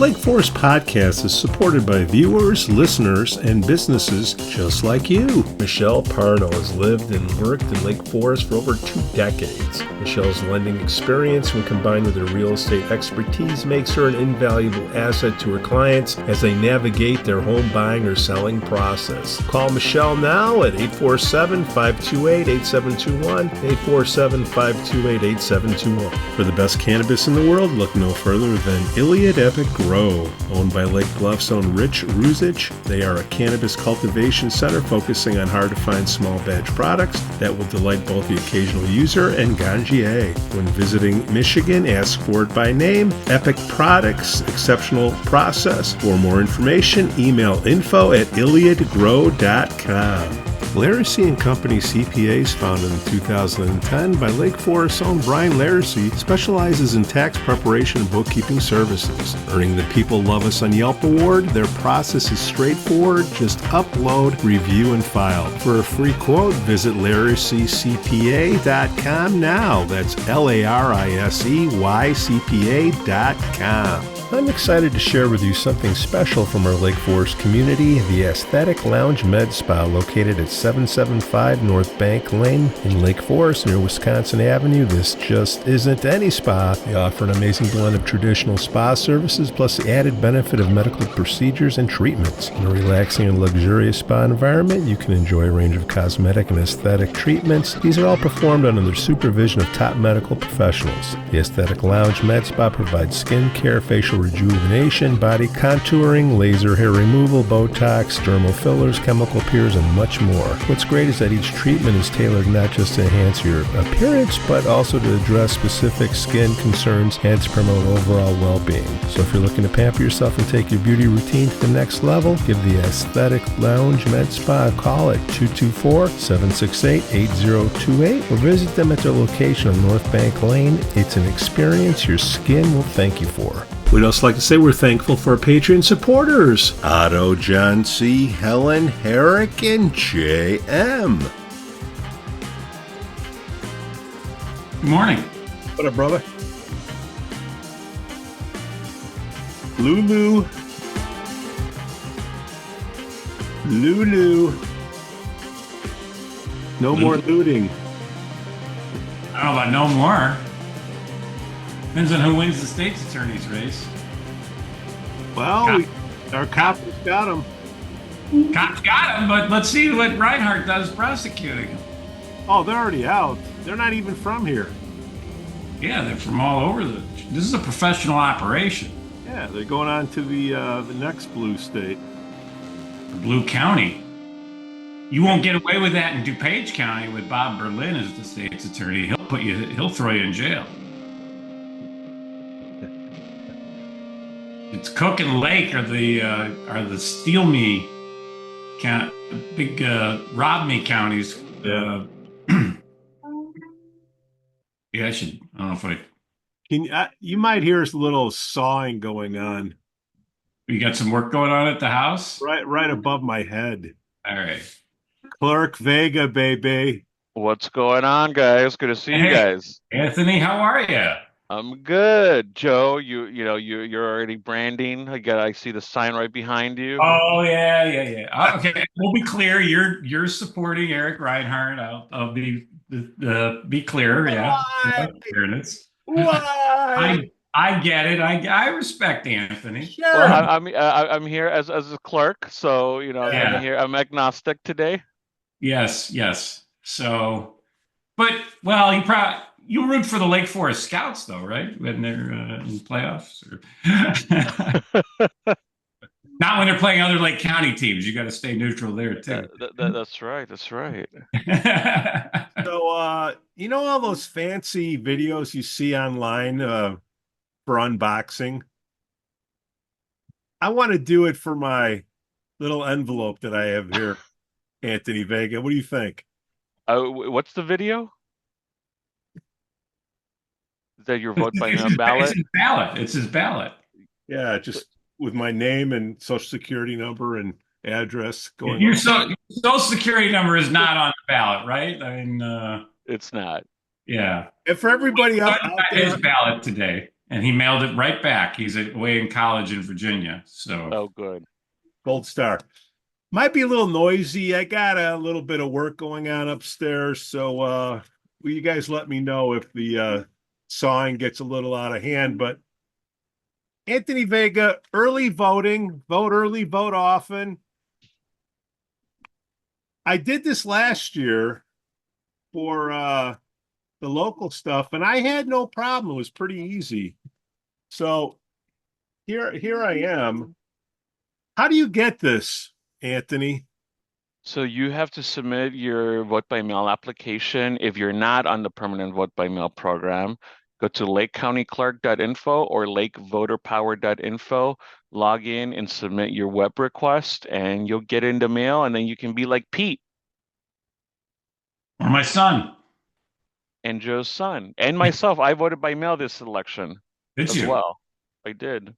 Lake Forest podcast is supported by viewers, listeners, and businesses just like you. Michelle Parno has lived and worked in Lake Forest for over 2 decades. Michelle's lending experience, when combined with her real estate expertise, makes her an invaluable asset to her clients as they navigate their home buying or selling process. Call Michelle now at 847-528-8721, 847-528-8721. For the best cannabis in the world, look no further than Iliad Epic Grow. Owned by Lake Bluff's own Rich Ruzich, they are a cannabis cultivation center focusing on hard-to-find small batch products that will delight both the occasional user and ganjier. When visiting Michigan, ask for it by name. Epic Products, exceptional process. For more information, email info@iliadgrow.com. Laracy and Company CPAs, founded in 2010 by Lake Forest's own Brian Laracy, specializes in tax preparation and bookkeeping services. Earning the People Love Us on Yelp award, their process is straightforward. Just upload, review, and file. For a free quote, visit LaracyCPA.com now. That's LARISEYCPA.com. I'm excited to share with you something special from our Lake Forest community, the Aesthetic Lounge Med Spa, located at 775 North Bank Lane in Lake Forest near Wisconsin Avenue. This just isn't any spa. They offer an amazing blend of traditional spa services plus the added benefit of medical procedures and treatments. In a relaxing and luxurious spa environment, you can enjoy a range of cosmetic and aesthetic treatments. These are all performed under the supervision of top medical professionals. The Aesthetic Lounge Med Spa provides skin care, facial rejuvenation, body contouring, laser hair removal, Botox, dermal fillers, chemical peels, and much more. What's great is that each treatment is tailored not just to enhance your appearance, but also to address specific skin concerns and to promote overall well-being. So if you're looking to pamper yourself and take your beauty routine to the next level, give the Aesthetic Lounge Med Spa a call at 224-768-8028 or visit them at their location on North Bank Lane. It's an experience your skin will thank you for. We'd also like to say we're thankful for our Patreon supporters, Otto, John C., Helen, Herrick, and J.M. Good morning. What up, brother? LuLu. No more looting. I don't know about no more. Depends on who wins the state's attorney's race. Well, our cops got him. Cops got him, but let's see what Reinhardt does prosecuting him. Oh, they're already out. They're not even from here. Yeah, they're from all over. This is a professional operation. Yeah, they're going on to the next blue state. Blue County. You won't get away with that in DuPage County with Bob Berlin as the state's attorney. He'll throw you in jail. It's Cook and Lake are the steal me count, big rob me counties. Yeah, I should. I don't know if I. You might hear a little sawing going on. You got some work going on at the house? Right above my head. All right. Clerk, Vega, baby. What's going on, guys? Good to see you guys. Anthony, how are you? I'm good, Joe. You're already branding. I see the sign right behind you. Oh yeah. Okay, we'll be clear. You're supporting Eric Reinhardt. I'll be clear. Yeah, fairness. Why? I get it. I respect Anthony. Sure. Well, I'm here as a clerk, so I'm here. I'm agnostic today. Yes. So, but you root for the Lake Forest Scouts, though, right? When they're in playoffs, not when they're playing other Lake County teams. You got to stay neutral there too. That's right. So, all those fancy videos you see online for unboxing? I want to do it for my little envelope that I have here, Anthony Vega. What do you think? What's the video? Is that your vote by ballot? It's his ballot. It's his ballot. Yeah, just with my name and social security number and address going. Your social security number is not on the ballot, right? I mean, it's not. Yeah. And for everybody out his there, ballot today. and he mailed it right back. He's away in college in Virginia. So, Oh, good. Gold star. Might be a little noisy. I got a little bit of work going on upstairs, so will you guys let me know if the sawing gets a little out of hand? But Anthony Vega, early voting, vote early, vote often. I did this last year for the local stuff, and I had no problem. It was pretty easy. So here I am. How do you get this, Anthony? So you have to submit your vote by mail application. If you're not on the permanent vote by mail program, go to lakecountyclerk.info or lakevoterpower.info, log in and submit your web request, and you'll get in the mail, and then you can be like Pete or my son, and Joe's son and myself. I voted by mail this election did as you? well. I did.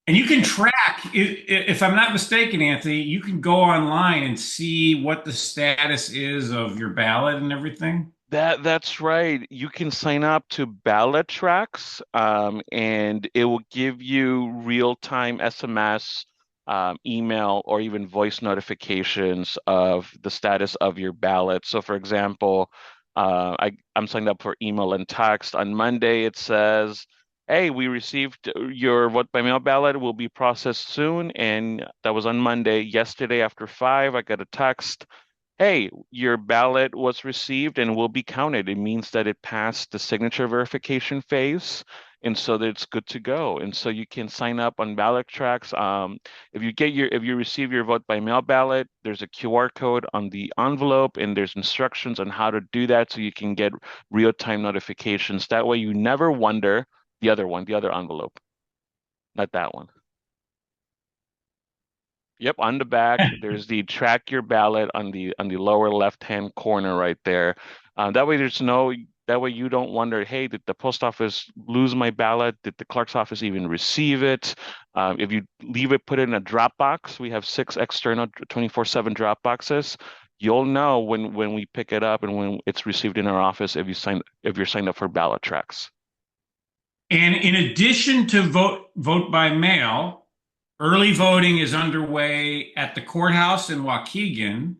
And you can track, if I'm not mistaken, Anthony, you can go online and see what the status is of your ballot and everything. That's right. You can sign up to Ballot Tracks, and it will give you real-time SMS, email, or even voice notifications of the status of your ballot. So, for example, I'm signed up for email and text. On Monday, it says, "Hey, we received your vote by mail ballot. Will be processed soon." And that was on Monday. Yesterday, after 5, I got a text, "Hey, your ballot was received and will be counted." It means that it passed the signature verification phase, and so that it's good to go. And so you can sign up on Ballot Tracks. If you receive your vote by mail ballot, there's a QR code on the envelope, and there's instructions on how to do that, so you can get real-time notifications. That way, you never wonder the other one, the other envelope, not that one. Yep, on the back, there's the track your ballot on the lower left-hand corner right there. That way you don't wonder, hey, did the post office lose my ballot? Did the clerk's office even receive it? If you leave it, put it in a drop box, we have 6 external 24/7 drop boxes. You'll know when we pick it up and when it's received in our office if you're signed up for ballot tracks. And in addition to vote by mail, early voting is underway at the courthouse in Waukegan.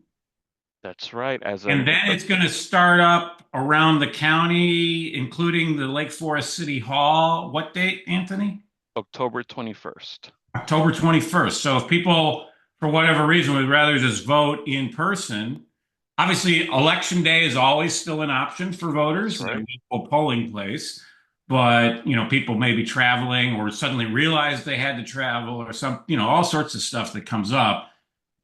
That's right. And then it's going to start up around the county, including the Lake Forest City Hall. What date, Anthony? October 21st. October 21st. So if people, for whatever reason, would rather just vote in person, obviously election day is always still an option for voters That's at right. a local polling place. But, people may be traveling or suddenly realize they had to travel or all sorts of stuff that comes up.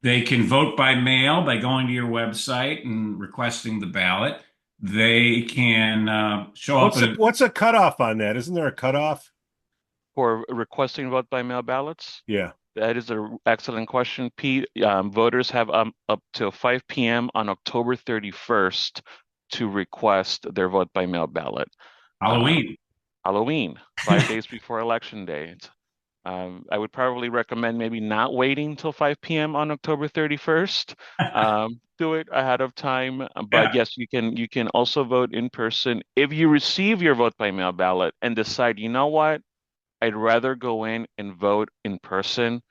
They can vote by mail by going to your website and requesting the ballot. They can show up What's a cutoff on that? Isn't there a cutoff? For requesting vote by mail ballots? Yeah. That is an excellent question, Pete. Voters have up till 5 p.m. on October 31st to request their vote by mail ballot. Halloween. Halloween, 5 days before Election Day. I would probably recommend maybe not waiting till 5 p.m. on October 31st. Do it ahead of time. But Yeah. yes, you can also vote in person. If you receive your vote by mail ballot and decide, you know what, I'd rather go in and vote in person,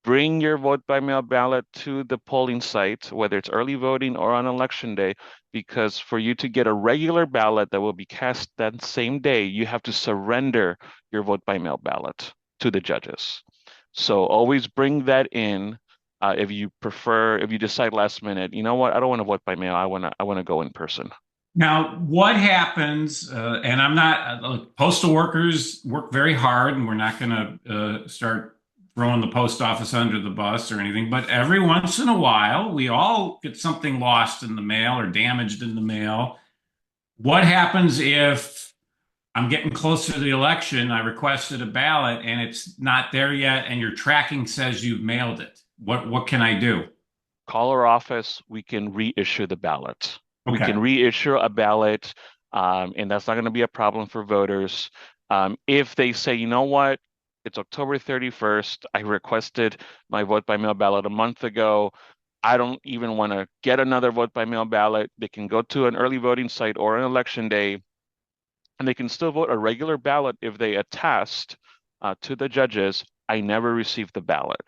bring your vote by mail ballot to the polling site, whether it's early voting or on election day, because for you to get a regular ballot that will be cast that same day, you have to surrender your vote by mail ballot to the judges. So always bring that in. If you decide last minute, you know what, I don't want to vote by mail. I want to go in person. Now, what happens, and I'm not, postal workers work very hard, and we're not going to start throwing the post office under the bus or anything, but every once in a while, we all get something lost in the mail or damaged in the mail. What happens if I'm getting closer to the election, I requested a ballot and it's not there yet, and your tracking says you've mailed it? What can I do? Call our office. We can reissue the ballot. We Okay. can reissue a ballot, and that's not going to be a problem for voters. If they say, you know what, it's October 31st, I requested my vote by mail ballot a month ago. I don't even want to get another vote by mail ballot. They can go to an early voting site or an election day, and they can still vote a regular ballot if they attest to the judges, I never received the ballot.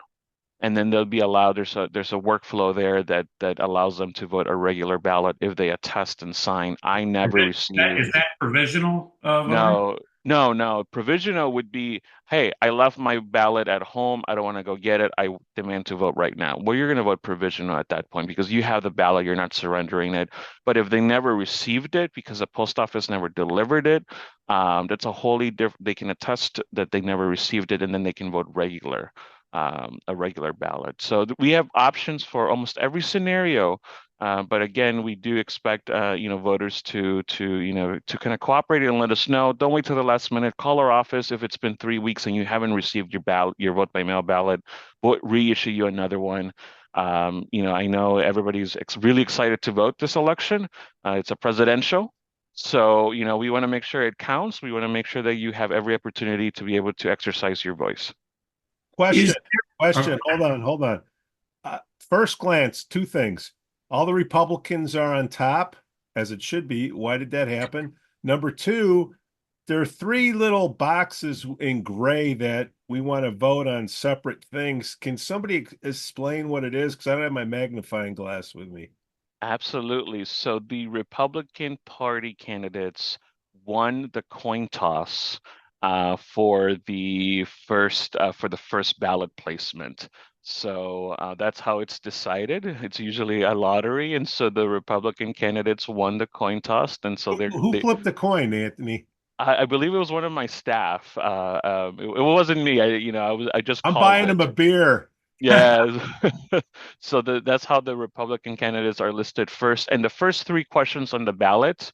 And then they'll be allowed, there's a workflow there that allows them to vote a regular ballot if they attest and sign, I never received. Is that provisional voting? No. Provisional would be, hey, I left my ballot at home. I don't want to go get it. I demand to vote right now. Well, you're going to vote provisional at that point because you have the ballot. You're not surrendering it. But if they never received it because the post office never delivered it, that's a wholly different. They can attest that they never received it, and then they can vote regular, a regular ballot. So we have options for almost every scenario. But again, we do expect voters to kind of cooperate and let us know. Don't wait till the last minute. Call our office if it's been 3 weeks and you haven't received your vote by mail ballot. We'll reissue you another one. I know everybody's really excited to vote this election. It's a presidential. So, we want to make sure it counts. We want to make sure that you have every opportunity to be able to exercise your voice. Question. Hold on. First glance, two things. All the Republicans are on top, as it should be. Why did that happen? Number two, there are three little boxes in gray that we want to vote on separate things. Can somebody explain what it is? Because I don't have my magnifying glass with me. Absolutely. So the Republican Party candidates won the coin toss for the first ballot placement. So that's how it's decided. It's usually a lottery, and so the Republican candidates won the coin toss, and so who flipped the coin, Anthony? I believe it was one of my staff. It wasn't me. I just I'm called buying it. him a beer. Yeah. So that's how the Republican candidates are listed first. And the first three questions on the ballot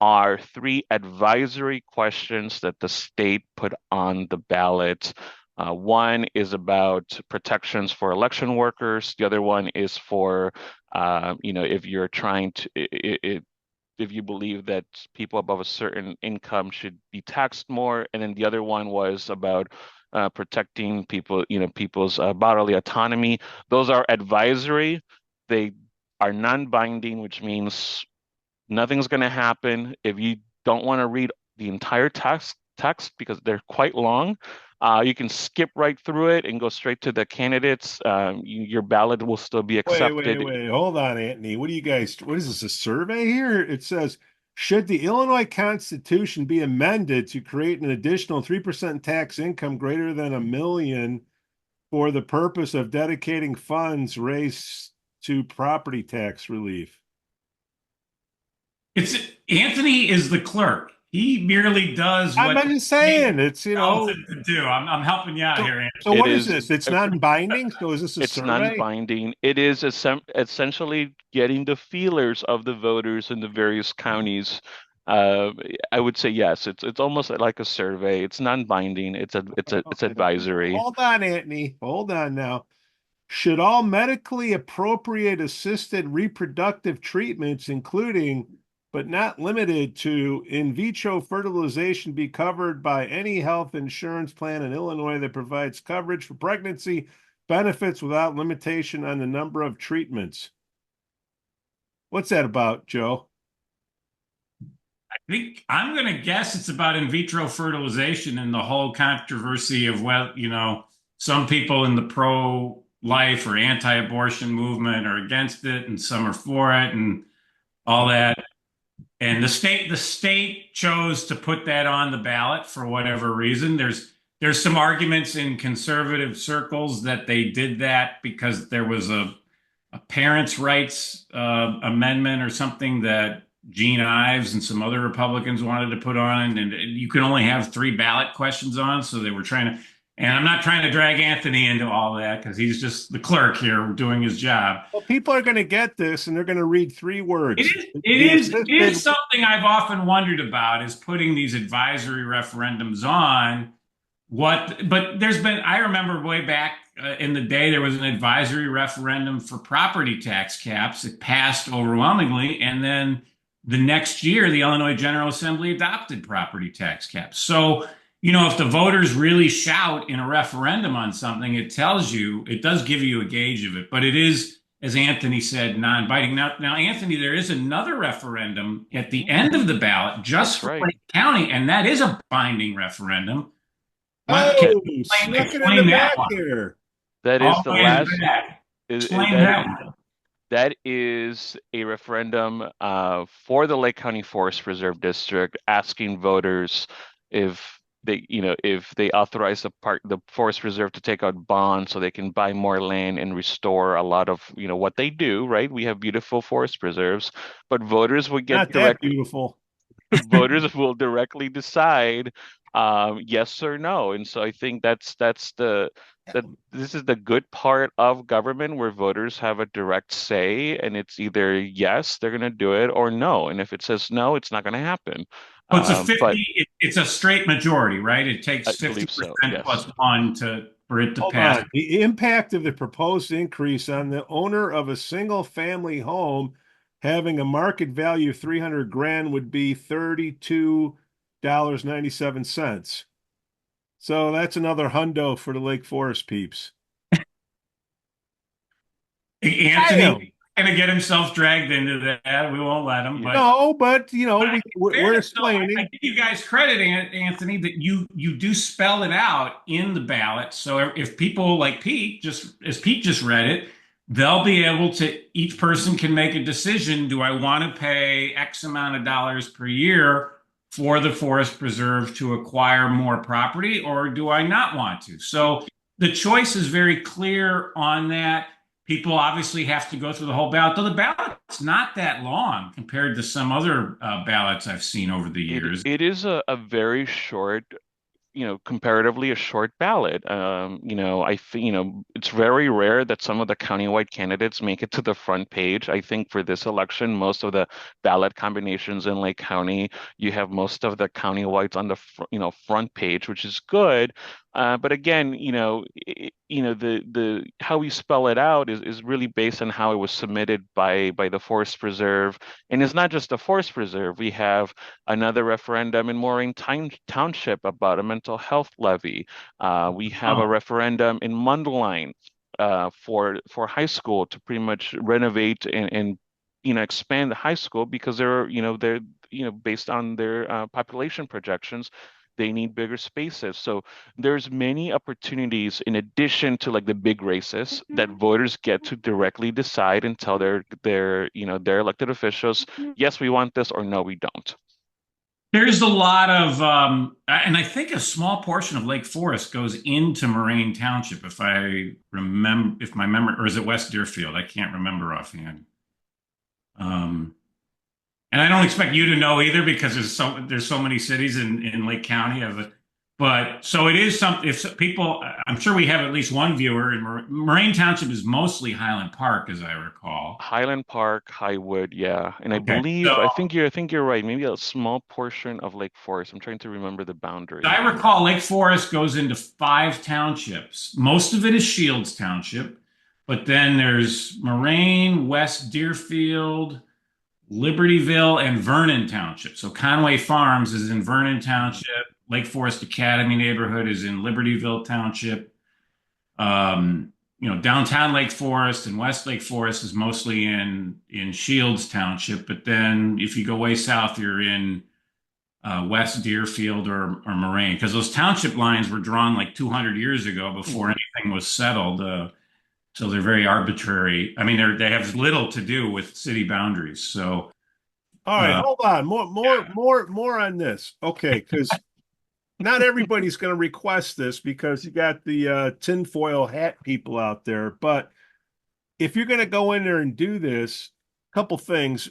are three advisory questions that the state put on the ballot. One is about protections for election workers. The other one is for, if you're trying to, if you believe that people above a certain income should be taxed more. And then the other one was about protecting people's bodily autonomy. Those are advisory. They are non-binding, which means nothing's going to happen. If you don't want to read the entire text because they're quite long, you can skip right through it and go straight to the candidates. Your ballot will still be accepted. Wait. Hold on, Anthony. What is this, a survey here? It says, should the Illinois Constitution be amended to create an additional 3% tax income greater than $1 million for the purpose of dedicating funds raised to property tax relief? Anthony is the clerk. He merely does what I'm just saying it's to do. I'm helping you out here, Anthony. So what is this? It's non-binding? So is this a It's survey? non-binding. It is essentially getting the feelers of the voters in the various counties. I would say yes. It's almost like a survey. It's non-binding. It's advisory. Hold on, Anthony. Hold on now. Should all medically appropriate assisted reproductive treatments, including but not limited to in vitro fertilization, be covered by any health insurance plan in Illinois that provides coverage for pregnancy benefits without limitation on the number of treatments? What's that about, Joe? I think I'm going to guess it's about in vitro fertilization and the whole controversy of some people in the pro-life or anti-abortion movement are against it, and some are for it, and all that. And the state chose to put that on the ballot for whatever reason. There's some arguments in conservative circles that they did that because there was a parents' rights amendment or something that Gene Ives and some other Republicans wanted to put on, and you can only have 3 ballot questions on. So they were trying to, and I'm not trying to drag Anthony into all that because he's just the clerk here doing his job. Well, people are going to get this and they're going to read 3 words. It is something I've often wondered about, is putting these advisory referendums on. But I remember way back in the day, there was an advisory referendum for property tax caps. It passed overwhelmingly. And then the next year, the Illinois General Assembly adopted property tax caps. So, if the voters really shout in a referendum on something, it does give you a gauge of it. But it is as Anthony said, non-binding. Now, Anthony, there is another referendum at the Mhm. end of the ballot just That's for right. Lake County, and that is a binding referendum. Can Oh, you snuck it in the explain that back one? here. That is All the the way in the last. back. Is Explain that that one. that is a referendum for the Lake County Forest Preserve District, asking voters if if they authorize the forest preserve to take out bonds so they can buy more land and restore a lot of what they do, right? We have beautiful forest preserves, but voters would get Not that direct beautiful. voters will directly decide yes or no. And so I think that's that this is the good part of government where voters have a direct say, and it's either yes, they're going to do it, or no. And if it says no, it's not going to happen. So it's a But 50, it's a straight majority, right? It I takes believe so. 50% Yes. plus one for it to Hold pass. on. The impact of the proposed increase on the owner of a single family home having a market value of 300 grand would be $32.97. So that's another hundo for the Lake Forest peeps. Anthony Damn. gonna get himself dragged into that. We won't let him. Yeah. No, but But we're fairness, though, I explaining. give you guys credit, Anthony, that you do spell it out in the ballot. So if people like Pete, just as Pete just read it, they'll be able to. Each person can make a decision. Do I want to pay X amount of dollars per year for the forest preserve to acquire more property, or do I not want to? So the choice is very clear on that. People obviously have to go through the whole ballot, though the ballot's not that long compared to some other ballots I've seen over the It years. it is a very short, comparatively a short ballot. I think, it's very rare that some of the countywide candidates make it to the front page. I think for this election, most of the ballot combinations in Lake County, you have most of the countywides on the front page, which is good. But again, the how we spell it out is really based on how it was submitted by the Forest Preserve, and it's not just the Forest Preserve. We have another referendum in Moraine Township about a mental health levy. We have a Oh, referendum in Mundelein for high school to pretty much renovate and expand the high school because they're based on their population projections. They need bigger spaces. So there's many opportunities in addition to like the big races that voters get to directly decide and tell their elected officials, yes, we want this, or no, we don't. there's a lot of, and I think a small portion of Lake Forest goes into Moraine Township, if I remember, if my memory, or is it West Deerfield? I can't remember offhand. Um, And I don't expect you to know either because there's so many cities in Lake County of it. But so it is something. If people, I'm sure we have at least one viewer in Moraine Township is mostly Highland Park, as I recall. Highland Park, Highwood, yeah. And I Okay, believe so I think you're right. Maybe a small portion of Lake Forest. I'm trying to remember the boundary. I recall Lake Forest goes into five townships. Most of it is Shields Township, but then there's Moraine, West Deerfield, Libertyville, and Vernon Township. So Conway Farms is in Vernon Mhm. Township. Lake Forest Academy neighborhood is in Libertyville Township. Downtown Lake Forest and West Lake Forest is mostly in Shields Township. But then if you go way south, you're in West Deerfield or Moraine, because those township lines were drawn like 200 years ago before Mhm. anything was settled. So they're very arbitrary. I mean, they have little to do with city boundaries. So All right, uh, hold on. More on this. Okay, because not everybody's going to request this because you got the tinfoil hat people out there. But if you're going to go in there and do this, a couple things.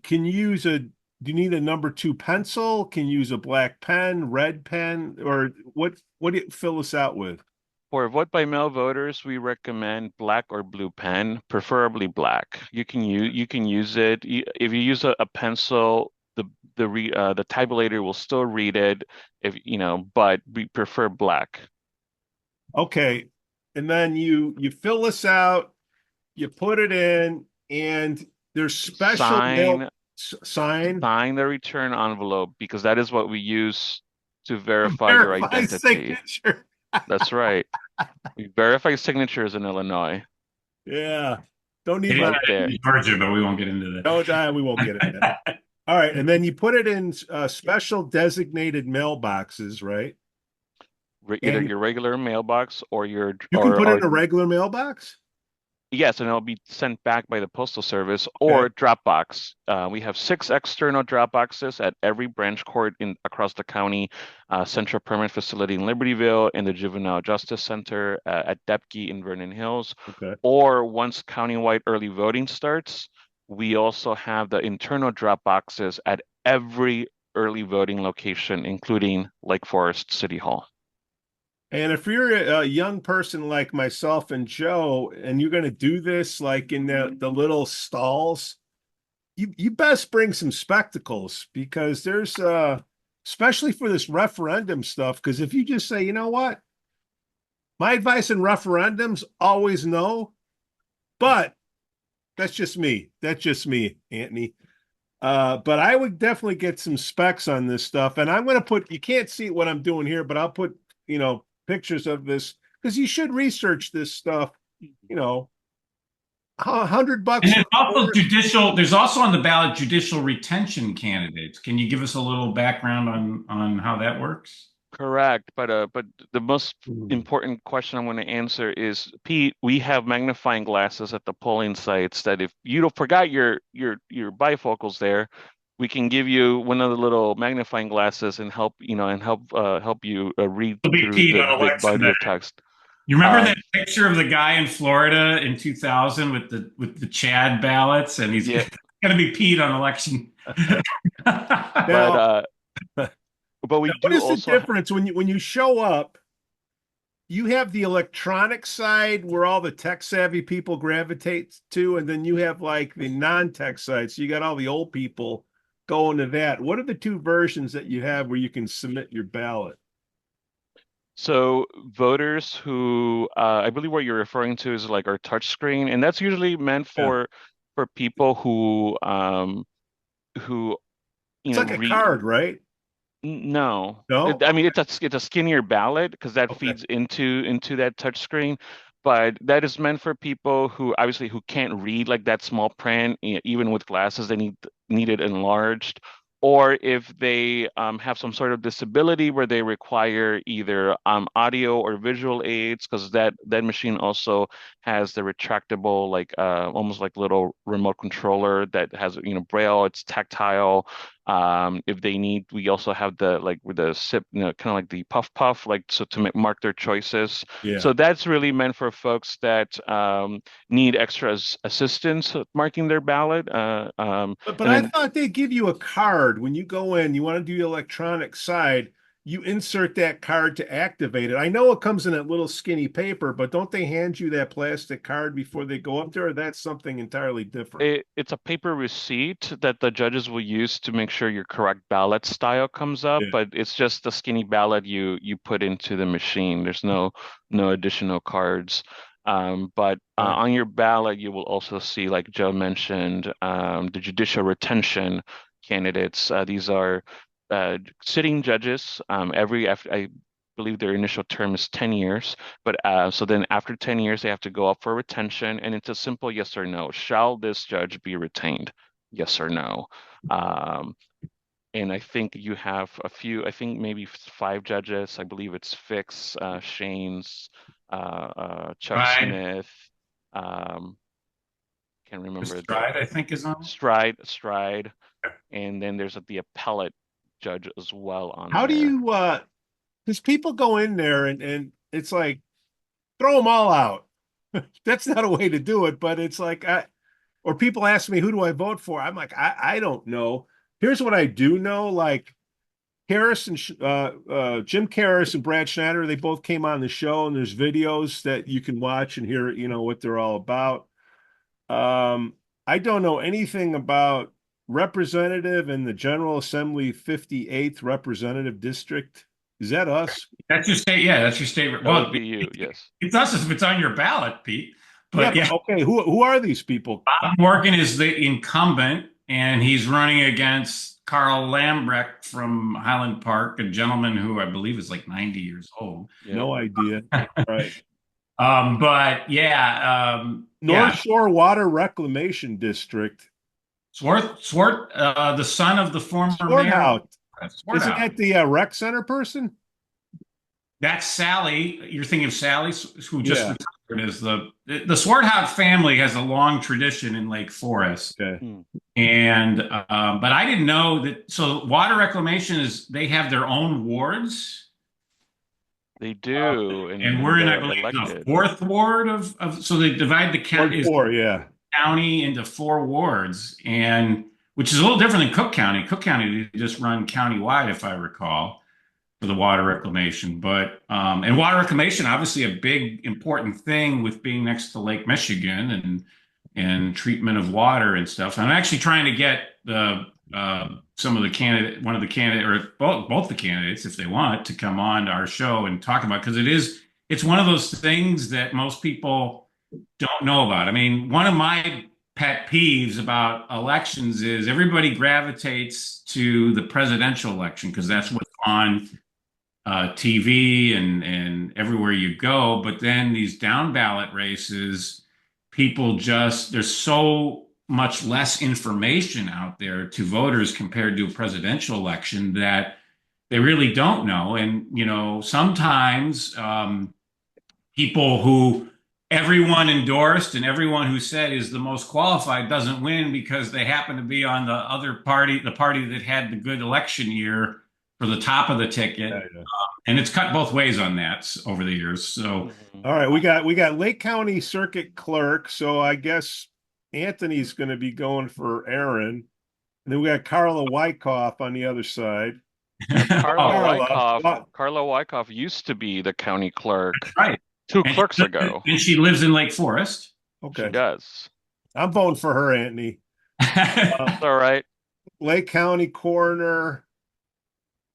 Can you use do you need a number two pencil? Can you use a black pen, red pen, or what do you fill this out with? For vote by mail voters, we recommend black or blue pen, preferably black. You can use it if you use a pencil. The tabulator will still read it if but we prefer black. Okay. And then you fill this out, you put it in, and there's special mail Sign sign. sign the return envelope because that is what we use to verify your Verify identity. signature. That's right. We verify signatures in Illinois. Yeah. Don't need It is my right there. ID. Georgia, but we won't get into No, we won't get into that. that. All right, and then you put it in special designated mailboxes, right? Either And your regular mailbox or your you can put it or in a regular mailbox. yes, and it'll be sent back by the postal service Okay. or Dropbox. We have 6 external Dropboxes at every branch court in across the county, Central Permanent Facility in Libertyville, and the Juvenile Justice Center at Depke in Vernon Hills. Okay. Or once countywide early voting starts, we also have the internal Dropboxes at every early voting location, including Lake Forest City Hall. And if you're a young person like myself and Joe, and you're going to do this like in the little stalls, you best bring some spectacles because there's especially for this referendum stuff. Because if you just say, you know what, my advice in referendums, always no, but that's just me. That's just me, Anthony. But I would definitely get some specs on this stuff. And I'm going to put, you can't see what I'm doing here, but I'll put, pictures of this because you should research this stuff, $100 And for there's a also course. there's also on the ballot judicial retention candidates. Can you give us a little background on how that works? Correct, but the most important question I'm going to answer is, Pete, we have magnifying glasses at the polling sites that if you don't forgot your bifocals there, we can give you one of the little magnifying glasses and help help you read It'll be through Pete the on big election body day. of text. You remember that Um, picture of the guy in Florida in 2000 with the Chad ballots, and he's yeah, going to be Pete on election. but Now, uh, but we what do is the also difference when you show up? You have the electronic side where all the tech savvy people gravitate to, and then you have like the non-tech side. So you got all the old people going to that. What are the two versions that you have where you can submit your ballot? So voters who I believe what you're referring to is like our touch screen, and that's usually meant Yeah. for people who It's like a read. card, right? No, No? I mean it's a skinnier ballot because that Okay. feeds into that touch screen, but that is meant for people who obviously who can't read like that small print, even with glasses, they need it enlarged, or if they have some sort of disability where they require either audio or visual aids, because that machine also has the retractable like almost like little remote controller that has braille, it's tactile. If they need, we also have the like with the sip, kind of like the puff puff, like so to mark their choices. Yeah. So that's really meant for folks that need extra assistance with marking their ballot. But And I then thought they give you a card when you go in, you want to do the electronic side, you insert that card to activate it. I know it comes in that little skinny paper, but don't they hand you that plastic card before they go up there? Or that's something entirely different. it's a paper receipt that the judges will use to make sure your correct ballot style comes up, Yeah. but it's just the skinny ballot you put into the machine. There's no additional cards. But Right. on your ballot, you will also see, like Joe mentioned, the judicial retention candidates. These are sitting judges. I believe their initial term is 10 years. But so then after 10 years, they have to go up for retention, and it's a simple yes or no. Shall this judge be retained? Yes or no. Um, and I think you have a few, I think maybe 5 judges. I believe it's Fix, Shane's, Chuck Stride, Smith. Um, can't remember the Stride, I think is on. Stride. And then there's the appellate judge as well on How do there. you because people go in there and it's like throw them all out. That's not a way to do it, but it's like or people ask me who do I vote for? I'm like, I don't know. Here's what I do know, like Carris and Jim Carris and Brad Schneider, they both came on the show, and there's videos that you can watch and hear, what they're all about. I don't know anything about representative in the General Assembly 58th Representative District. Is that us? That's your state. Yeah, that's your state. That would Well, be you, yes. it's us if it's on your ballot, Pete. Yeah, But but yeah, okay, who are these people? Bob Morgan is the incumbent, and he's running against Carl Lambrecht from Highland Park, a gentleman who I believe is like 90 years old. Yeah. No idea. Right. But yeah, North Shore Water Reclamation District. The son of the former mayor. Swarthout. Isn't Swarthout. that the rec center person? That's Sally. You're thinking of Sally, who just Yeah. retired as the Swarthout family has a long tradition in Lake Forest. Okay. Hmm. And but I didn't know that. So water reclamation is they have their own wards, They do, and and we're in, I they're believe, the elected. fourth ward of. So they divide the Ward county 4, yeah. county into four wards, and which is a little different than Cook County. Cook County they just run countywide, if I recall, for the water reclamation. But and water reclamation, obviously, a big important thing with being next to Lake Michigan and treatment of water and stuff. I'm actually trying to get the some of the candidate, one of the candidate, or both the candidates, if they want, to come on to our show and talk about because it's one of those things that most people don't know about. I mean, one of my pet peeves about elections is everybody gravitates to the presidential election because that's what's on TV and everywhere you go. But then these down ballot races, people just there's so much less information out there to voters compared to a presidential election that they really don't know. And sometimes people who everyone endorsed and everyone who said is the most qualified doesn't win because they happen to be on the other party, the party that had the good election year for the top of the Yeah, ticket. yeah. And it's cut both ways on that over the years. So, Mhm. All right, we got Lake County Circuit Clerk, so I guess Anthony's going to be going for Aaron. And then we got Carla Wyckoff on the other side. Yeah, Carla oh, Carla, Wyckoff. Carla Wyckoff used to be the county clerk right. two And clerks ago. she lives in Lake Forest. She okay. does. I'm voting for her, Anthony. It's all right. Lake County Coroner.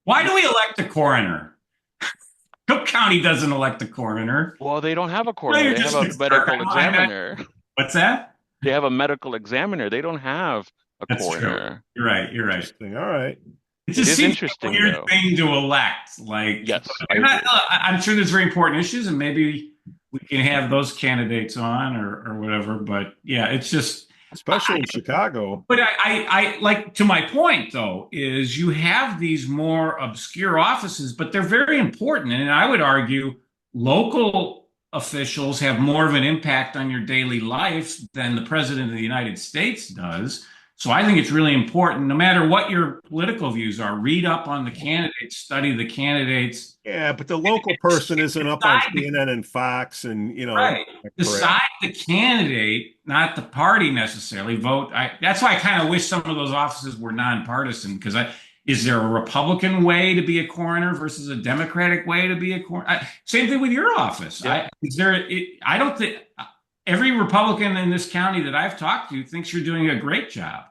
Why do we elect a coroner? Cook County doesn't elect a coroner. Well, they don't have a No, coroner. you're They have just a a jerk. medical examiner. What's that? They have a medical examiner. They don't have a That's true. coroner. You're right. You're right. Interesting. All right. It It just is seems like a interesting, weird though. thing to elect. Like, Yes, I and agree. I'm sure there's very important issues, and maybe we can have those candidates on or whatever. But yeah, it's just. Especially in Chicago. But I like to my point though is you have these more obscure offices, but they're very important, and I would argue local officials have more of an impact on your daily life than the president of the United States does. So I think it's really important, no matter what your political views are, read up on the candidates, study the candidates. Yeah, but the local person isn't up on Decide CNN and Fox and Right. that crap. Decide the candidate, not the party necessarily. Vote. That's why I kind of wish some of those offices were nonpartisan because is there a Republican way to be a coroner versus a Democratic way to be a coroner? Same thing with your office. Yeah. I don't think every Republican in this county that I've talked to thinks you're doing a great job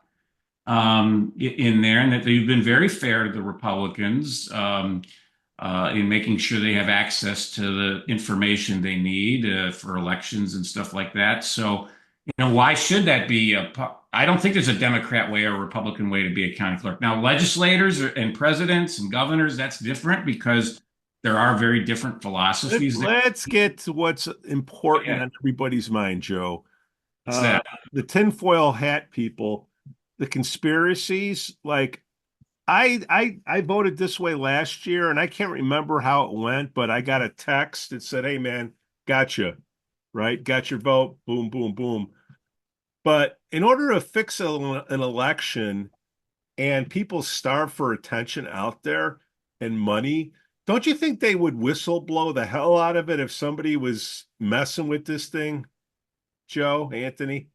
in there and that you've been very fair to the Republicans. In making sure they have access to the information they need for elections and stuff like that. So, why should that be I don't think there's a Democrat way or a Republican way to be a county clerk. Now, legislators and presidents and governors, that's different because there are very different philosophies there. Let's get to what's important Yeah. on everybody's mind, Joe. What's that? The tinfoil hat people, the conspiracies, like I voted this way last year, and I can't remember how it went, but I got a text that said, "Hey, man, gotcha, right? Got your vote. Boom, boom, boom." But in order to fix an election and people starve for attention out there and money, don't you think they would whistleblow the hell out of it if somebody was messing with this thing, Joe, Anthony?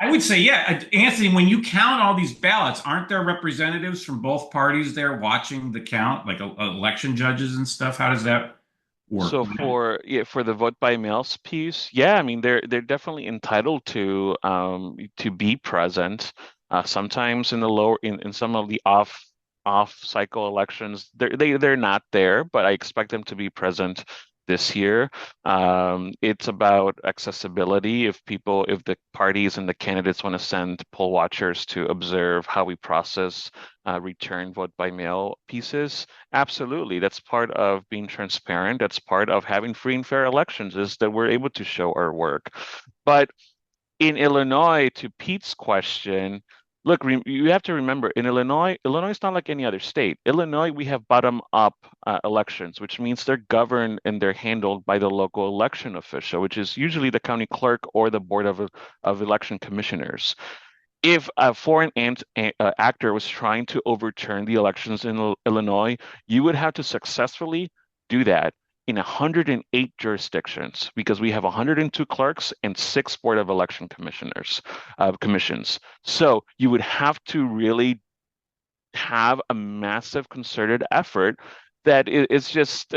I would say, yeah, Anthony, when you count all these ballots, aren't there representatives from both parties there watching the count, like election judges and stuff? How does that work? So for the vote by mails piece, yeah, I mean they're definitely entitled to be present. Sometimes in the lower in some of the off cycle elections, they're not there, but I expect them to be present this year. It's about accessibility. If the parties and the candidates want to send poll watchers to observe how we process return vote by mail pieces, absolutely. That's part of being transparent. That's part of having free and fair elections, is that we're able to show our work. But in Illinois, to Pete's question, look, you have to remember, in Illinois is not like any other state. Illinois, we have bottom-up elections, which means they're governed and they're handled by the local election official, which is usually the county clerk or the board of election commissioners. If a foreign actor was trying to overturn the elections in Illinois, you would have to successfully do that in 108 jurisdictions, because we have 102 clerks and 6 board of election commissions. So you would have to really have a massive concerted effort that is just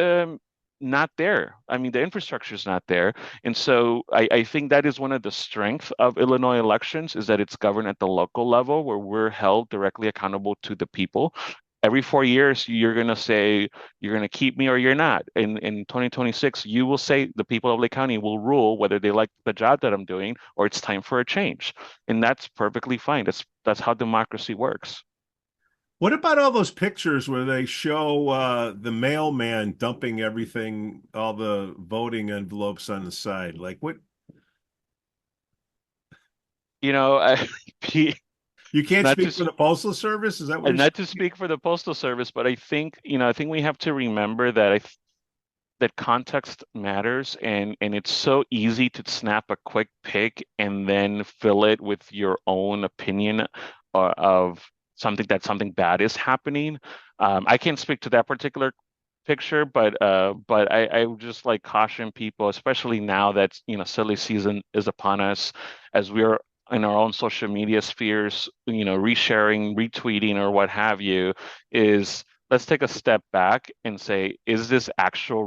not there. I mean, the infrastructure is not there. And so I think that is one of the strengths of Illinois elections, is that it's governed at the local level, where we're held directly accountable to the people. Every 4 years, you're going to say, you're going to keep me or you're not. In 2026, you will say, the people of Lake County will rule whether they like the job that I'm doing or it's time for a change. And that's perfectly fine. That's how democracy works. What about all those pictures where they show the mailman dumping everything, all the voting envelopes on the side? Like what? You know, You can't not speak to for the Postal Service? Is that what and you're not to speak for the Postal Service, but I think we have to remember that that context matters, and it's so easy to snap a quick pic and then fill it with your own opinion of something bad is happening. I can't speak to that particular picture, but I would just like caution people, especially now that silly season is upon us, as we're in our own social media spheres, resharing, retweeting, or what have you, is let's take a step back and say, is this actual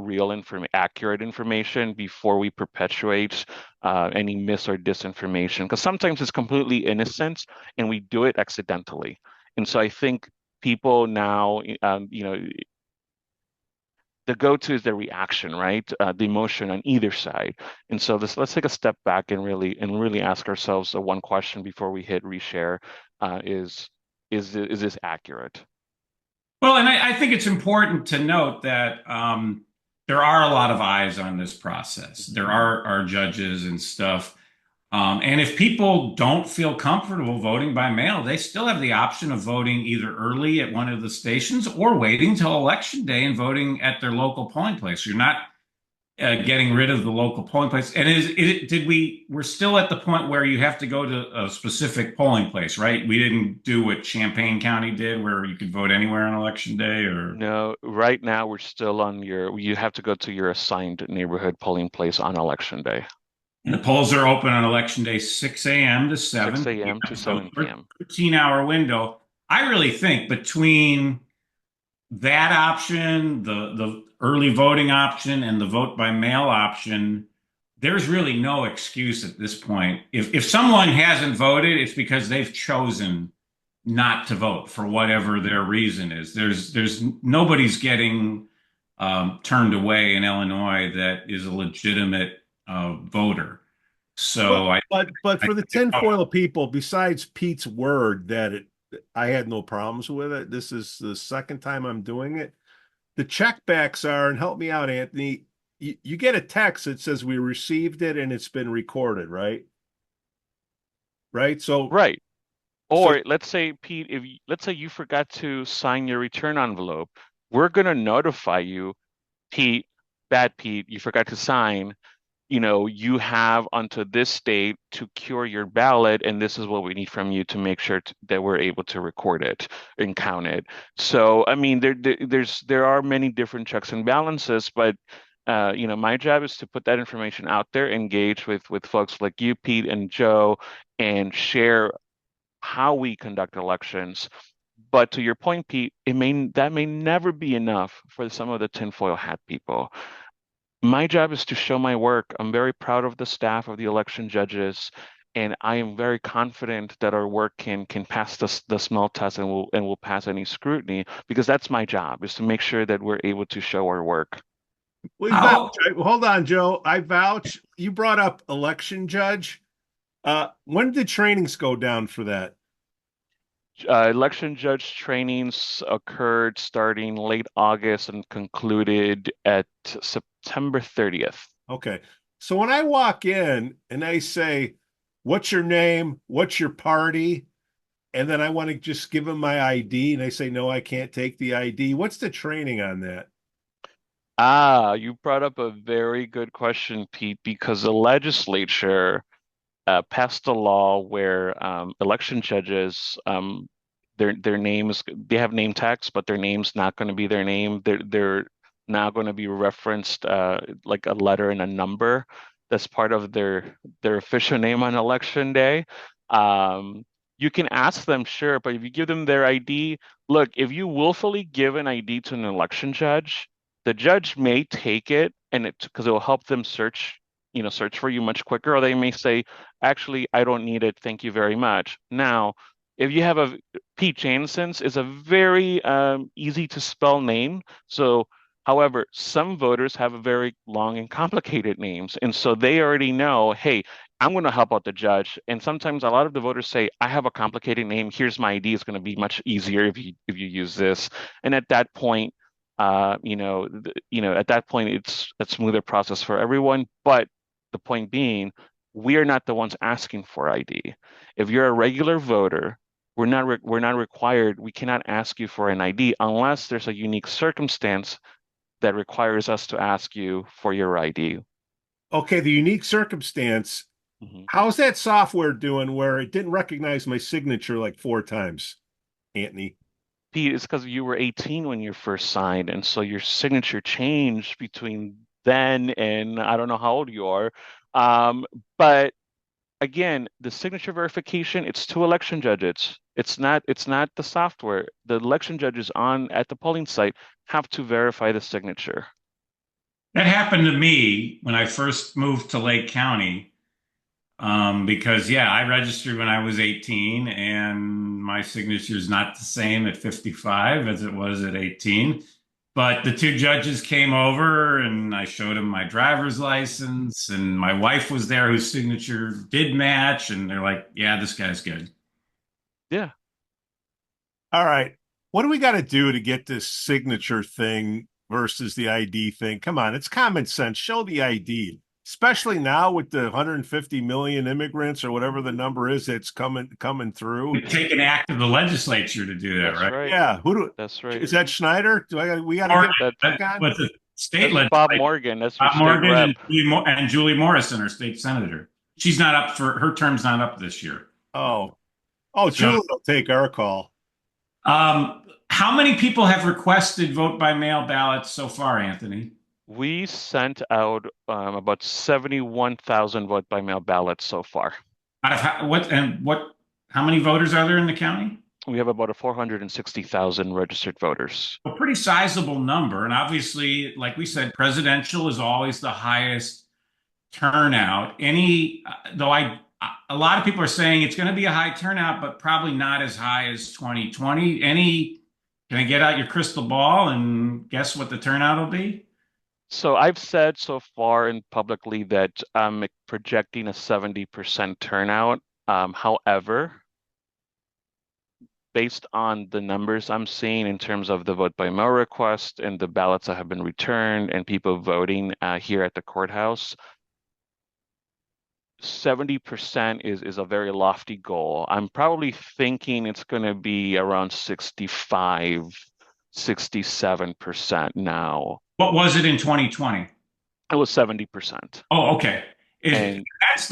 accurate information, before we perpetuate any mis or disinformation? Because sometimes it's completely innocent and we do it accidentally. And so I think people now, the go-to is the reaction, right? The emotion on either side. And so let's take a step back and really ask ourselves one question before we hit reshare: is this accurate? Well, and I think it's important to note that there are a lot of eyes on this process. There are judges and stuff. And if people don't feel comfortable voting by mail, they still have the option of voting either early at one of the stations or waiting till election day and voting at their local polling place. You're not getting rid of the local polling place. And we're still at the point where you have to go to a specific polling place, right? We didn't do what Champaign County did, where you could vote anywhere on election day, or no, right now we're still on you have to go to your assigned neighborhood polling place on election day. And the polls are open on election day, 6 a.m. to 7. 6 a.m. to 7 p.m. 13-hour window. I really think between that option, the early voting option, and the vote by mail option, there's really no excuse at this point. If someone hasn't voted, it's because they've chosen not to vote for whatever their reason is. There's nobody's getting turned away in Illinois that is a legitimate voter. So but for the tinfoil people, besides Pete's word that I had no problems with it, this is the second time I'm doing it. The checkbacks are, and help me out, Anthony, you get a text that says we received it and it's been recorded, right? Right. So right. Or let's say, Pete, let's say you forgot to sign your return envelope, we're gonna notify you, Pete, bad Pete, you forgot to sign. You have until this date to cure your ballot, and this is what we need from you to make sure that we're able to record it and count it. So, I mean, there are many different checks and balances, but my job is to put that information out there, engage with folks like you, Pete and Joe, and share how we conduct elections. But to your point, Pete, that may never be enough for some of the tinfoil hat people. My job is to show my work. I'm very proud of the staff of the election judges, and I am very confident that our work can pass the smell test and will pass any scrutiny, because that's my job, is to make sure that we're able to show our work. We How vouch. Hold on, Joe. I vouch. You brought up election judge. When did trainings go down for that? Election judge trainings occurred starting late August and concluded at September 30th. Okay. So when I walk in and I say, "What's your name? What's your party?" and then I want to just give them my ID, and they say, "No, I can't take the ID." What's the training on that? You brought up a very good question, Pete, because the legislature passed a law where election judges, their names, they have name tags, but their name's not going to be their name. They're now going to be referenced like a letter and a number. That's part of their official name on election day. Um, you can ask them, sure, but if you give them their ID, look, if you willfully give an ID to an election judge, the judge may take it and because it will help them search for you much quicker, or they may say, actually, I don't need it. Thank you very much. Now, if you have a Pete Jansons is a very easy to spell name. So, however, some voters have a very long and complicated names. And so they already know, hey, I'm going to help out the judge. And sometimes a lot of the voters say, I have a complicated name. Here's my ID. It's going to be much easier if you use this. And at that point, at that point, it's a smoother process for everyone. But the point being, we are not the ones asking for ID. If you're a regular voter, we're not required. We cannot ask you for an ID unless there's a unique circumstance that requires us to ask you for your ID. Okay, the unique circumstance. Mhm. How's that software doing where it didn't recognize my signature like 4 times, Anthony? Pete, it's because you were 18 when you first signed, and so your signature changed between then and I don't know how old you are. Um, but again, the signature verification, it's two election judges. It's not the software. The election judges on at the polling site have to verify the signature. that happened to me when I first moved to Lake County. Because yeah, I registered when I was 18 and my signature is not the same at 55 as it was at 18. But the two judges came over and I showed them my driver's license and my wife was there whose signature did match. And they're like, yeah, this guy's good. Yeah. All right. What do we got to do to get this signature thing versus the ID thing? Come on, it's common sense. Show the ID, especially now with the 150 million immigrants or whatever the number is that's coming through. It take an act of the legislature to do that, That's right? right. Yeah, who do That's right. is that Schneider? We got to Morgan, get That's back on? what's the state that's Bob legislature? Morgan. That's your Bob state Morgan rep. and Julie Morrison, our state senator. She's not up for her term's not up this year. Oh, oh, So, Julie will take our call. how many people have requested vote by mail ballots so far, Anthony? We sent out about 71,000 vote by mail ballots so far. Out of how many voters are there in the county? We have about a 460,000 registered voters. A pretty sizable number. And obviously, like we said, presidential is always the highest turnout. Though a lot of people are saying it's going to be a high turnout, but probably not as high as 2020. Can I get out your crystal ball and guess what the turnout will be? So I've said so far and publicly that I'm projecting a 70% turnout. However, based on the numbers I'm seeing in terms of the vote by mail request and the ballots that have been returned and people voting here at the courthouse, 70% is a very lofty goal. I'm probably thinking it's going to be around 65, 67% now. What was it in 2020? It was 70%. Oh, okay. And That's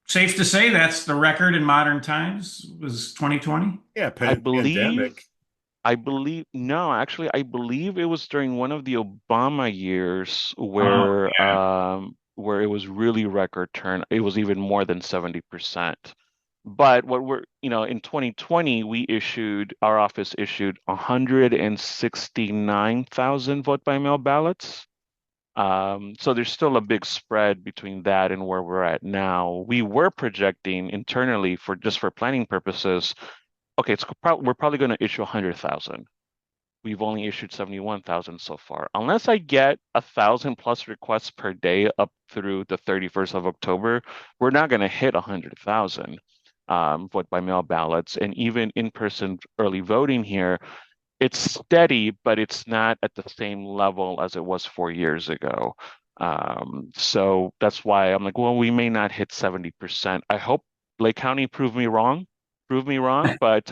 safe to say that's the record in modern times was 2020? Yeah, I believe, pandemic. no, actually, I believe it was during one of the Obama years Oh, yeah. where it was really record turn. It was even more than 70%. But in 2020, our office issued 169,000 vote by mail ballots. So there's still a big spread between that and where we're at now. We were projecting internally for planning purposes. Okay, we're probably going to issue 100,000. we've only issued 71,000 so far. Unless I get 1,000+ requests per day up through the 31st of October, we're not going to hit 100,000 vote by mail ballots. And even in-person early voting here, it's steady, but it's not at the same level as it was 4 years ago. So that's why I'm like, well, we may not hit 70%. I hope Lake County prove me wrong, but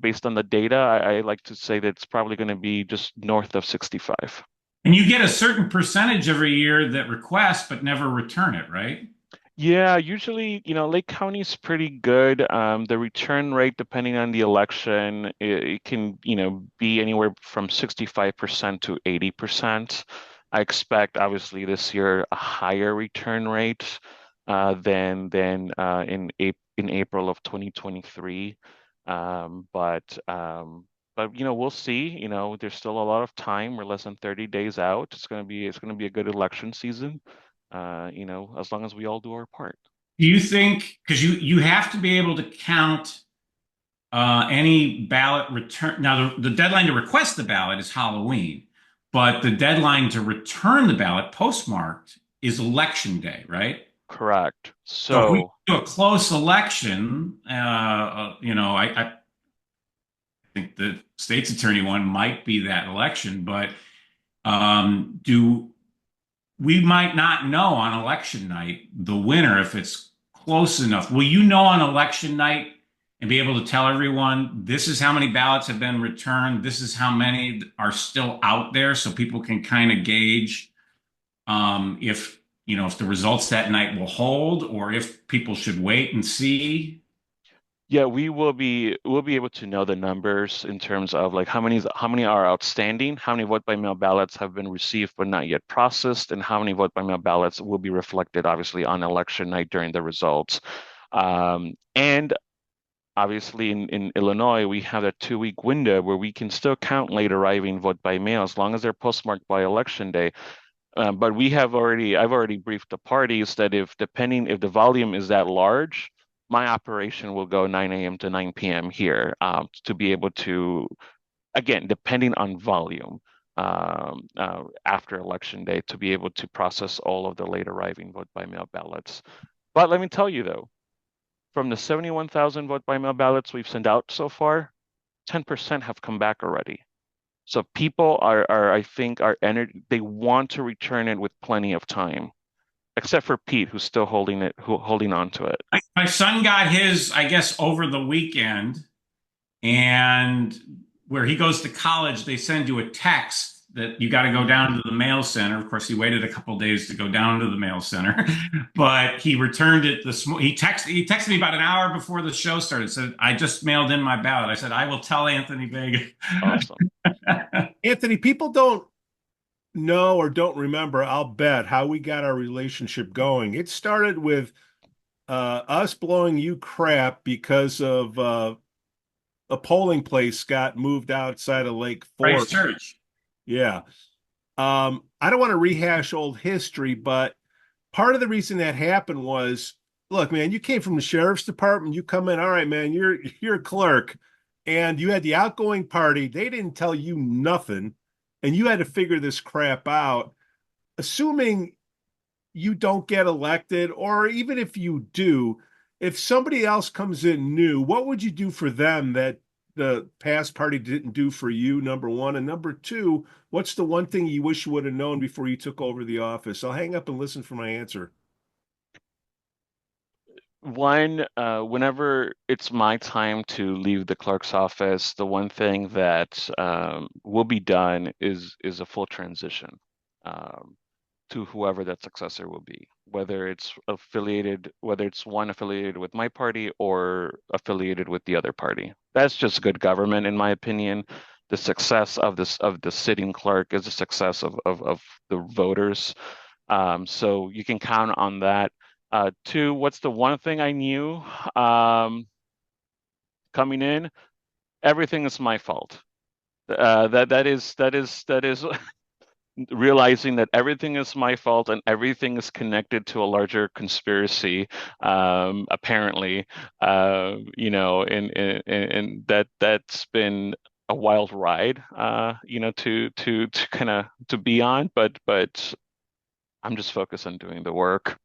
based on the data, I like to say that it's probably going to be just north of 65. And you get a certain percentage every year that request but never return it, right? Yeah, usually, Lake County's pretty good. The return rate, depending on the election, it can, be anywhere from 65% to 80%. I expect, obviously, this year a higher return rate than in April of 2023. But we'll see. There's still a lot of time. We're less than 30 days out. It's gonna be a good election season. As long as we all do our part. Do you think, because you have to be able to count any ballot return. Now, the deadline to request the ballot is Halloween, but the deadline to return the ballot postmarked is election day, right? Correct. So if we So, do a close election, I think the state's attorney one might be that election, but do we might not know on election night the winner if it's close enough. Will you know on election night and be able to tell everyone this is how many ballots have been returned, this is how many are still out there, so people can kind of gauge if the results that night will hold or if people should wait and see? yeah, we'll be able to know the numbers in terms of like how many are outstanding, how many vote by mail ballots have been received but not yet processed, and how many vote by mail ballots will be reflected obviously on election night during the results. And obviously in Illinois, we have a 2-week window where we can still count late arriving vote by mail as long as they're postmarked by election day. But I've already briefed the parties that if the volume is that large, my operation will go 9 a.m. to 9 p.m. here to be able to, again, depending on volume, after election day, to be able to process all of the late arriving vote by mail ballots. But let me tell you though, from the 71,000 vote by mail ballots we've sent out so far, 10% have come back already. So people I think, they want to return it with plenty of time, except for Pete, who's still holding on to it. My son got his, I guess, over the weekend, and where he goes to college, they send you a text that you got to go down to the mail center. Of course, he waited a couple days to go down to the mail center, but he returned it he texted me about an hour before the show started. Said, "I just mailed in my ballot." I said, "I will tell Anthony Vega." Awesome. Anthony, people don't know or don't remember, I'll bet, how we got our relationship going. It started with us blowing you crap because of a polling place got moved outside of Lake Christ Fork. Church. Yeah. I don't want to rehash old history, but part of the reason that happened was, look, man, you came from the sheriff's department. You come in, all right, man, you're a clerk, and you had the outgoing party. They didn't tell you nothing, and you had to figure this crap out. Assuming you don't get elected, or even if you do, if somebody else comes in new, what would you do for them that the past party didn't do for you, number one? And number two, what's the one thing you wish you would have known before you took over the office? I'll hang up and listen for my answer. Whenever it's my time to leave the clerk's office, the one thing that will be done is a full transition. To whoever that successor will be, whether it's one affiliated with my party or affiliated with the other party. That's just good government, in my opinion. The success of the sitting clerk is the success of the voters. So you can count on that. Two, what's the one thing I knew coming in? Everything is my fault. That is realizing that everything is my fault and everything is connected to a larger conspiracy, apparently, and that's been a wild ride, to kind of to be on, but I'm just focused on doing the work.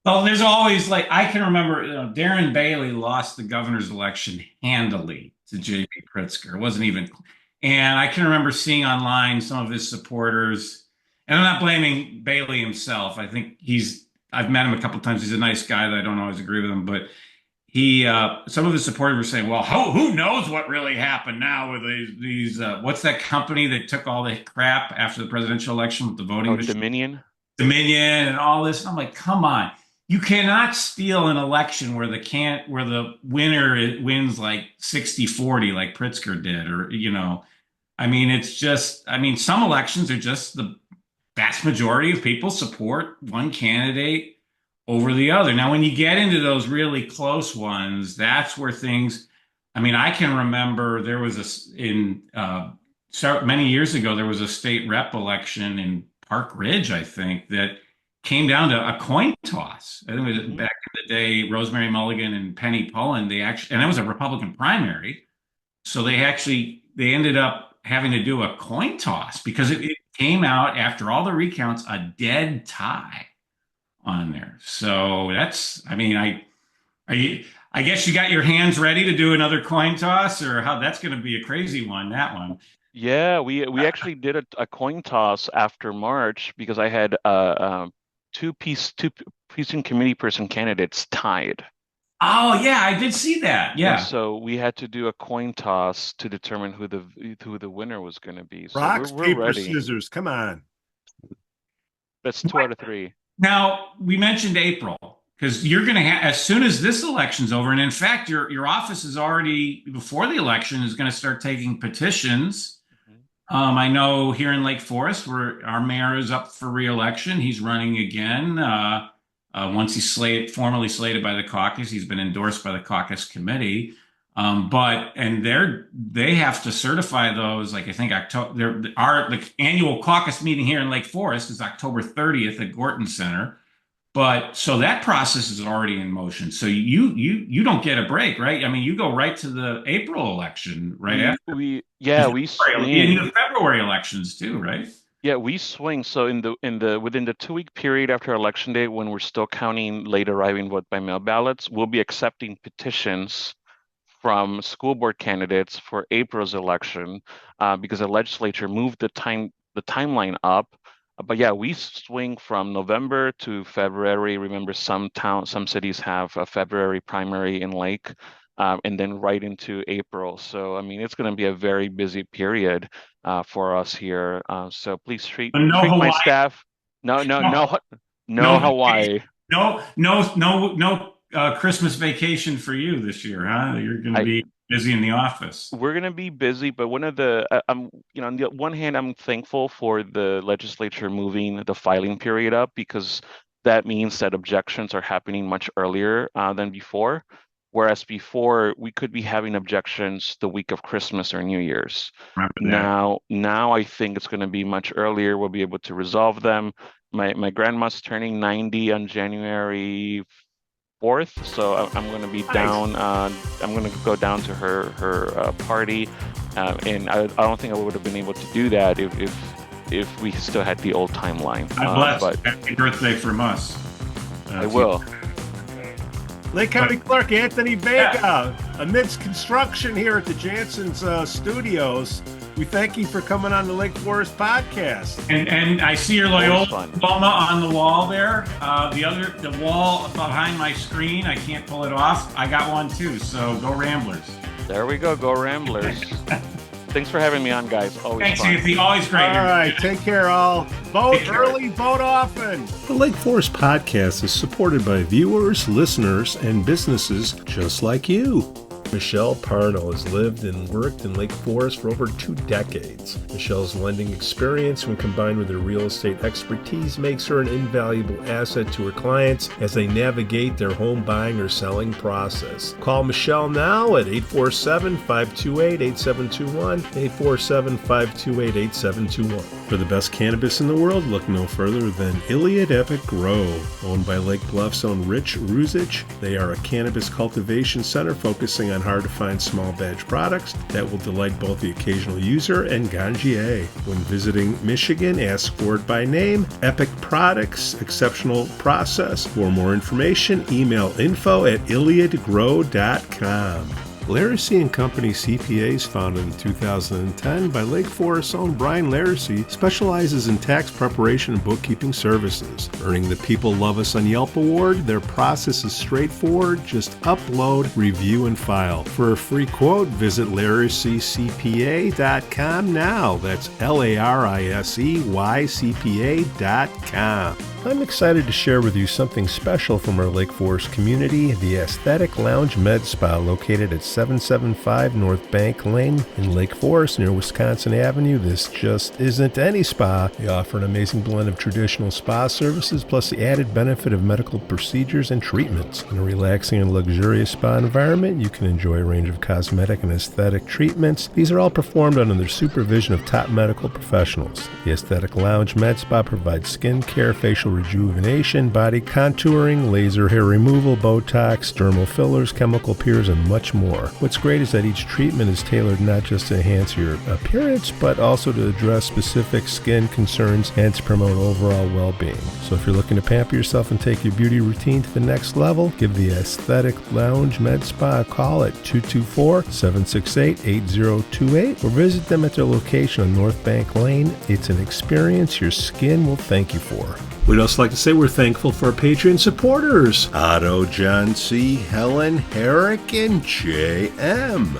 Well, there's always like I can remember, Darren Bailey lost the governor's election handily to J.B. Pritzker. It wasn't even, and I can remember seeing online some of his supporters, and I'm not blaming Bailey himself. I think I've met him a couple of times. He's a nice guy that I don't always agree with him, but some of his supporters were saying, well, who knows what really happened now with what's that company that took all the crap after the presidential election with the voting machine? Dominion and all this. And I'm like, come on. You cannot steal an election where the winner wins like 60-40 like Pritzker did, or I mean, some elections are just the vast majority of people support one candidate over the other. Now, when you get into those really close ones, that's where things, I can remember there was many years ago, there was a state rep election in Park Ridge, I think, that came down to a coin toss. I think it was back in the day, Rosemary Mulligan and Penny Pullen, and that was a Republican primary. So they ended up having to do a coin toss because it came out after all the recounts, a dead tie on there. So that's, I guess you got your hands ready to do another coin toss, or how that's going to be a crazy one, that one. Yeah, we actually did a coin toss after March because I had two precinct committee person candidates tied. Oh yeah, I did see that. Yeah. And so we had to do a coin toss to determine who the winner was going to be. So Rocks, we're paper, ready. scissors. Come on. That's 2 out of 3. Now we mentioned April because you're going to as soon as this election's over, and in fact, your office is already before the election is going to start taking petitions. I know here in Lake Forest, where our mayor is up for re-election, he's running again. Once he's formally slated by the caucus, he's been endorsed by the caucus committee. They have to certify those. Like I think the annual caucus meeting here in Lake Forest is October 30th at Gorton Center. But so that process is already in motion. So you don't get a break, right? You go right to the April election right after. We swing. In the February elections too, right? Yeah, we swing. So within the 2-week period after election day, when we're still counting late arriving vote by mail ballots, we'll be accepting petitions from school board candidates for April's election because the legislature moved the timeline up. But yeah, we swing from November to February. Remember, some cities have a February primary in Lake, and then right into April. So, it's going to be a very busy period for us here. So please treat my staff. No Hawaii. No Christmas vacation for you this year, huh? You're going to be busy in the office. We're going to be busy, but one of the, on the one hand, I'm thankful for the legislature moving the filing period up because that means that objections are happening much earlier than before. Whereas before, we could be having objections the week of Christmas or New Year's. Now I think it's going to be much earlier. We'll be able to resolve them. My grandma's turning 90 on January 4th, so I'm going to be down. I'm going to go down to her party, and I don't think I would have been able to do that if we still had the old timeline. But happy birthday from us. I will. Lake County Clerk Anthony Vega, amidst construction here at the Jansons studios, we thank you for coming on the Lake Forest podcast. And I see your Loyola diploma on the wall there. The wall behind my screen, I can't pull it off. I got one too, so go Ramblers. There we go Ramblers. Thanks for having me on, guys. Always Thanks, fun. Anthony. Always great. All right, take care, all. Vote early, vote often. The Lake Forest podcast is supported by viewers, listeners, and businesses just like you. Michelle Parno has lived and worked in Lake Forest for over 2 decades. Michelle's lending experience, when combined with her real estate expertise, makes her an invaluable asset to her clients as they navigate their home buying or selling process. Call Michelle now at 847-528-8721, 847-528-8721. For the best cannabis in the world, look no further than Iliad Epic Grow. Owned by Lake Bluff's own Rich Ruzich, they are a cannabis cultivation center focusing on hard-to-find small batch products that will delight both the occasional user and ganjier. When visiting Michigan, ask for it by name. Epic Products, exceptional process. For more information, email info@iliadgrow.com. Laracy & Company CPAs, founded in 2010 by Lake Forest's own Brian Laracy, specializes in tax preparation and bookkeeping services. Earning the People Love Us on Yelp award, their process is straightforward. Just upload, review, and file. For a free quote, visit LaracyCPA.com now. That's LARISEYCPA.com. I'm excited to share with you something special from our Lake Forest community, the Aesthetic Lounge Med Spa, located at 775 North Bank Lane in Lake Forest near Wisconsin Avenue. This just isn't any spa. They offer an amazing blend of traditional spa services plus the added benefit of medical procedures and treatments. In a relaxing and luxurious spa environment, you can enjoy a range of cosmetic and aesthetic treatments. These are all performed under the supervision of top medical professionals. The Aesthetic Lounge Med Spa provides skin care, facial rejuvenation, body contouring, laser hair removal, Botox, dermal fillers, chemical peels, and much more. What's great is that each treatment is tailored not just to enhance your appearance, but also to address specific skin concerns and to promote overall well-being. So if you're looking to pamper yourself and take your beauty routine to the next level, give the Aesthetic Lounge Med Spa a call at 224-768-8028 or visit them at their location on North Bank Lane. It's an experience your skin will thank you for. We'd also like to say we're thankful for our Patreon supporters, Otto, John C., Helen, Herrick, and J.M.